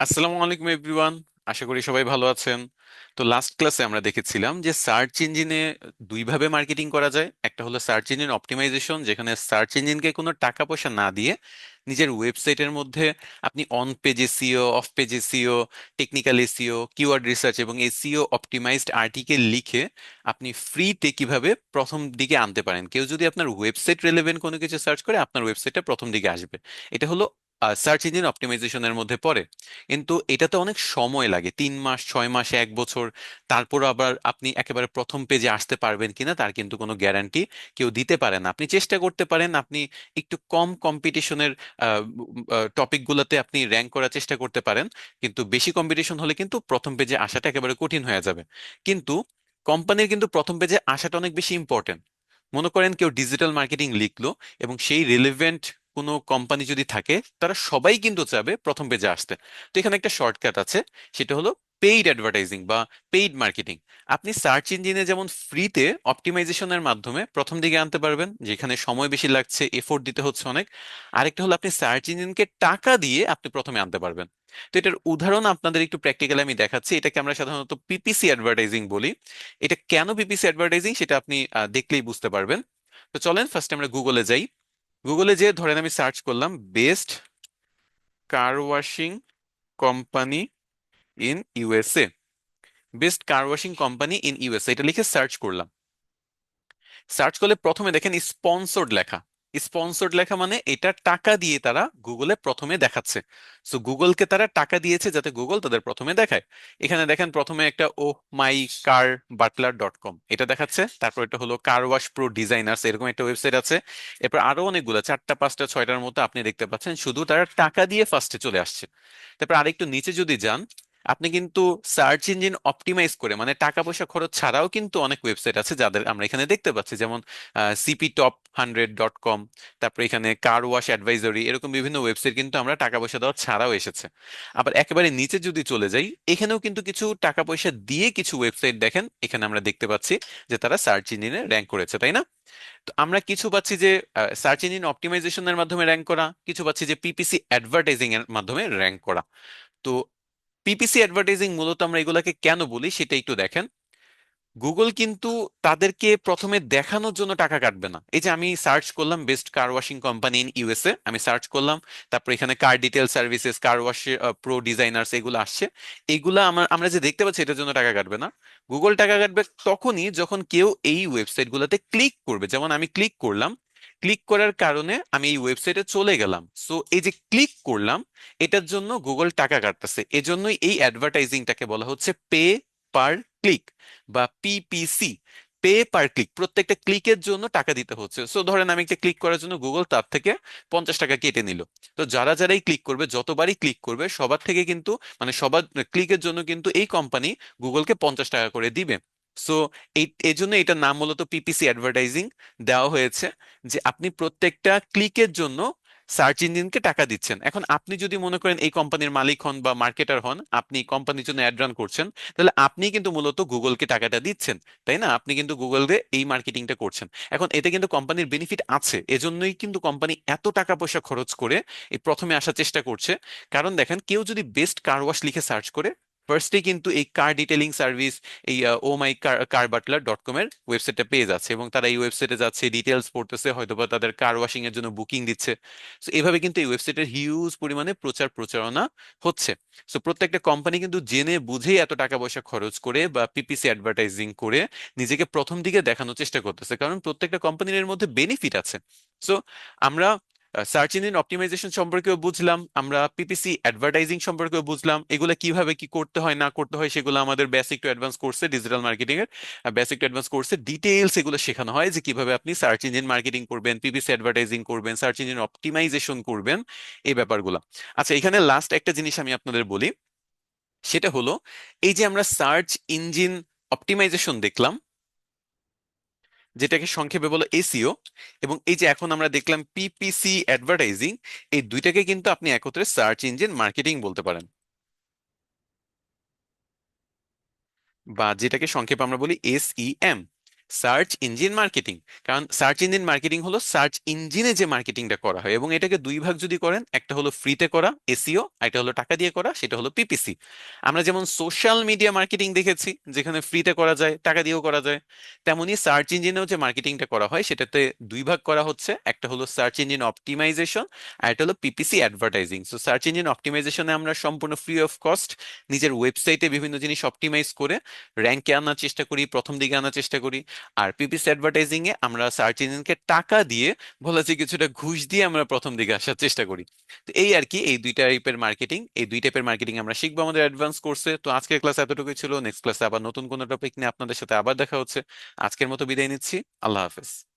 আসসালামু আলাইকুম এভরিওয়ান। আশা করি সবাই ভালো আছেন। তো লাস্ট ক্লাসে আমরা দেখেছিলাম যে সার্চ ইঞ্জিনে দুইভাবে মার্কেটিং করা যায়। একটা হলো সার্চ ইঞ্জিন অপটিমাইজেশন, যেখানে সার্চ ইঞ্জিনকে কোনো টাকা পয়সা না দিয়ে নিজের ওয়েবসাইটের মধ্যে আপনি on page SEO, of page SEO, technical SEO, keyword research এবং এসইও অপটিমাইজড আর্টিকেল লিখে আপনি ফ্রিতে কিভাবে প্রথম দিকে আনতে পারেন। কেউ যদি আপনার ওয়েবসাইট রিলেভেন্ট কোনো কিছু সার্চ করে, আপনার ওয়েবসাইটটা প্রথম দিকে আসবে। এটা হলো সার্চ ইঞ্জিন অপটিমাইজেশনের মধ্যে পড়ে। কিন্তু এটাতে অনেক সময় লাগে, 3 মাস, 6 মাস, 1 বছর। তারপর আবার আপনি একেবারে প্রথম পেজে আসতে পারবেন কিনা তার কিন্তু কোনো গ্যারান্টি কেউ দিতে পারে না। আপনি চেষ্টা করতে পারেন, আপনি একটু কম কম্পিটিশনের টপিকগুলোতে আপনি র্যাঙ্ক করার চেষ্টা করতে পারেন, কিন্তু বেশি কম্পিটিশন হলে কিন্তু প্রথম পেজে আসাটা একেবারে কঠিন হয়ে যাবে। কিন্তু কোম্পানির কিন্তু প্রথম পেজে আসাটা অনেক বেশি ইম্পর্টেন্ট। মনে করেন কেউ ডিজিটাল মার্কেটিং লিখলো এবং সেই রিলেভেন্ট কোনো কোম্পানি যদি থাকে, তারা সবাই কিন্তু চাবে প্রথম পেজে আসতে। তো এখানে একটা শর্টকাট আছে, সেটা হলো পেইড অ্যাডভার্টাইজিং বা পেইড মার্কেটিং। আপনি সার্চ ইঞ্জিনে যেমন ফ্রিতে অপটিমাইজেশনের মাধ্যমে প্রথম দিকে আনতে পারবেন, যেখানে সময় বেশি লাগছে, এফোর্ট দিতে হচ্ছে অনেক। আরেকটা হলো আপনি সার্চ ইঞ্জিনকে টাকা দিয়ে আপনি প্রথমে আনতে পারবেন। তো এটার উদাহরণ আপনাদের একটু প্র্যাকটিক্যালি আমি দেখাচ্ছি। এটাকে আমরা সাধারণত পিপিসি অ্যাডভার্টাইজিং বলি। এটা কেন পিপিসি অ্যাডভার্টাইজিং সেটা আপনি দেখলেই বুঝতে পারবেন। তো চলেন ফার্স্ট আমরা গুগলে যাই। গুগলে যে ধরেন আমি সার্চ করলাম best car washing company in USA, best car washing company in USA এটা লিখে সার্চ করলাম। সার্চ করলে প্রথমে দেখেন স্পন্সর্ড লেখা। স্পন্সর্ড লেখা মানে এটা টাকা দিয়ে তারা গুগলে প্রথমে দেখাচ্ছে। সো গুগলকে তারা টাকা দিয়েছে যাতে গুগল তাদের প্রথমে দেখায়। এখানে দেখেন প্রথমে একটা ও মাই কার বাটলার ডট কম এটা দেখাচ্ছে, তারপর এটা হলো কার ওয়াশ প্রো ডিজাইনার্স, এরকম একটা ওয়েবসাইট আছে। এরপর আরো অনেকগুলো, 4টা 5টা 6টার মতো আপনি দেখতে পাচ্ছেন, শুধু তারা টাকা দিয়ে ফার্স্টে চলে আসছে। তারপর আরেকটু নিচে যদি যান, আপনি কিন্তু সার্চ ইঞ্জিন অপটিমাইজ করে মানে টাকা পয়সা খরচ ছাড়াও কিন্তু অনেক ওয়েবসাইট আছে যাদের আমরা এখানে দেখতে পাচ্ছি, যেমন CP Top 100.com, তারপর এখানে কার ওয়াশ অ্যাডভাইজরি, এরকম বিভিন্ন ওয়েবসাইট কিন্তু আমরা টাকা পয়সা দেওয়া ছাড়াও এসেছে। আবার একেবারে নিচে যদি চলে যাই, এখানেও কিন্তু কিছু টাকা পয়সা দিয়ে কিছু ওয়েবসাইট দেখেন, এখানে আমরা দেখতে পাচ্ছি যে তারা সার্চ ইঞ্জিনে র্যাঙ্ক করেছে, তাই না? তো আমরা কিছু পাচ্ছি যে সার্চ ইঞ্জিন অপটিমাইজেশনের মাধ্যমে র্যাঙ্ক করা, কিছু পাচ্ছি যে পিপিসি অ্যাডভার্টাইজিং এর মাধ্যমে র্যাঙ্ক করা। তো পিপিসি অ্যাডভার্টাইজিং মূলত আমরা এগুলাকে কেন বলি সেটা একটু দেখেন। গুগল কিন্তু তাদেরকে প্রথমে দেখানোর জন্য টাকা কাটবে না। এই যে আমি সার্চ করলাম best car washing company in USA, আমি সার্চ করলাম, তারপর এখানে car detail services, car wash pro designers এগুলো আসছে। এগুলা আমরা যে দেখতে পাচ্ছি এটার জন্য টাকা কাটবে না। গুগল টাকা কাটবে তখনই যখন কেউ এই ওয়েবসাইট গুলোতে ক্লিক করবে। যেমন আমি ক্লিক করলাম, ক্লিক করার কারণে আমি এই ওয়েবসাইটে চলে গেলাম, সো এই যে ক্লিক করলাম এটার জন্য গুগল টাকা কাটতেছে। এজন্যই এই অ্যাডভার্টাইজিংটাকে বলা হচ্ছে পে পার ক্লিক বা পিপিসি, পে পার ক্লিক। প্রত্যেকটা ক্লিকের জন্য টাকা দিতে হচ্ছে। সো ধরেন আমি একটা ক্লিক করার জন্য গুগল তার থেকে 50 টাকা কেটে নিল। তো যারা যারাই ক্লিক করবে, যতবারই ক্লিক করবে, সবার থেকে কিন্তু মানে সবার ক্লিকের জন্য কিন্তু এই কোম্পানি গুগলকে 50 টাকা করে দিবে। সো এই জন্য এটার নাম মূলত পিপিসি অ্যাডভার্টাইজিং দেওয়া হয়েছে, যে আপনি প্রত্যেকটা ক্লিকের জন্য সার্চ ইঞ্জিনকে টাকা দিচ্ছেন। এখন আপনি যদি মনে করেন এই কোম্পানির মালিক হন বা মার্কেটার হন, আপনি কোম্পানির জন্য অ্যাড রান করছেন, তাহলে আপনি কিন্তু মূলত গুগলকে টাকাটা দিচ্ছেন, তাই না? আপনি কিন্তু গুগলকে এই মার্কেটিংটা করছেন। এখন এতে কিন্তু কোম্পানির বেনিফিট আছে, এজন্যই কিন্তু কোম্পানি এত টাকা পয়সা খরচ করে এই প্রথমে আসার চেষ্টা করছে। কারণ দেখেন, কেউ যদি বেস্ট কার ওয়াশ লিখে সার্চ করে, ফার্স্টে কিন্তু এই কার ডিটেলিং সার্ভিস, এই ও মাই কার বাটলার ডট কম এর ওয়েবসাইটটা পেয়ে যাচ্ছে, এবং তারা এই ওয়েবসাইটে যাচ্ছে, ডিটেলস পড়তেছে, হয়তোবা তাদের কার ওয়াশিং এর জন্য বুকিং দিচ্ছে। তো এভাবে কিন্তু এই ওয়েবসাইটের হিউজ পরিমাণে প্রচার প্রচারণা হচ্ছে। সো প্রত্যেকটা কোম্পানি কিন্তু জেনে বুঝেই এত টাকা পয়সা খরচ করে বা পিপিসি অ্যাডভার্টাইজিং করে নিজেকে প্রথম দিকে দেখানোর চেষ্টা করতেছে, কারণ প্রত্যেকটা কোম্পানির এর মধ্যে বেনিফিট আছে। সো আমরা সার্চ ইঞ্জিন অপটিমাইজেশন সম্পর্কেও বুঝলাম, আমরা পিপিসি অ্যাডভার্টাইজিং সম্পর্কেও বুঝলাম, এগুলো কিভাবে কি করতে হয় না করতে হয় সেগুলো আমাদের বেসিক টু অ্যাডভান্স কোর্সে, ডিজিটাল মার্কেটিং এর বেসিক টু অ্যাডভান্স কোর্সে ডিটেইলস এগুলো শেখানো হয়, যে কিভাবে আপনি সার্চ ইঞ্জিন মার্কেটিং করবেন, পিপিসি অ্যাডভার্টাইজিং করবেন, সার্চ ইঞ্জিন অপটিমাইজেশন করবেন, এই ব্যাপারগুলো। আচ্ছা, এখানে লাস্ট একটা জিনিস আমি আপনাদের বলি, সেটা হলো এই যে আমরা সার্চ ইঞ্জিন অপটিমাইজেশন দেখলাম, যেটাকে সংক্ষেপে বলো এসইও, এবং এই যে এখন আমরা দেখলাম পিপিসি অ্যাডভার্টাইজিং, এই দুইটাকে কিন্তু আপনি একত্রে সার্চ ইঞ্জিন মার্কেটিং বলতে পারেন, বা যেটাকে সংক্ষেপে আমরা বলি SEM। Search engine marketing. কারণ সার্চ ইঞ্জিন মার্কেটিং হলো সার্চ ইঞ্জিনে যে মার্কেটিংটা করা হয়, এবং এটাকে দুই ভাগ যদি করেন, একটা হলো ফ্রিতে করা এসইও, একটা হলো টাকা দিয়ে করা, সেটা হলো পিপিসি। আমরা যেমন সোশ্যাল মিডিয়া মার্কেটিং দেখেছি যেখানে ফ্রিতে করা যায়, টাকা দিয়েও করা যায়, তেমনি সার্চ ইঞ্জিনেও যে মার্কেটিংটা করা হয় সেটাতে দুই ভাগ করা হচ্ছে, একটা হলো সার্চ ইঞ্জিন অপটিমাইজেশন, আর একটা হলো PPC advertising. So search engine অপটিমাইজেশনে আমরা সম্পূর্ণ ফ্রি অফ কস্ট নিজের ওয়েবসাইটে বিভিন্ন জিনিস অপটিমাইজ করে র্যাঙ্কে আনার চেষ্টা করি, প্রথম দিকে আনার চেষ্টা করি। আর পিপিসি অ্যাডভার্টাইজিং এ আমরা সার্চ ইঞ্জিনকে টাকা দিয়ে, বলা যায় কিছুটা ঘুষ দিয়ে, আমরা প্রথম দিকে আসার চেষ্টা করি। তো এই আর কি, এই দুই টাইপের মার্কেটিং, এই দুই টাইপের মার্কেটিং আমরা শিখবো আমাদের অ্যাডভান্স কোর্সে। তো আজকের ক্লাস এতটুকুই ছিল, নেক্সট ক্লাসে আবার নতুন কোনো টপিক নিয়ে আপনাদের সাথে আবার দেখা হচ্ছে। আজকের মতো বিদায় নিচ্ছি। আল্লাহ হাফেজ।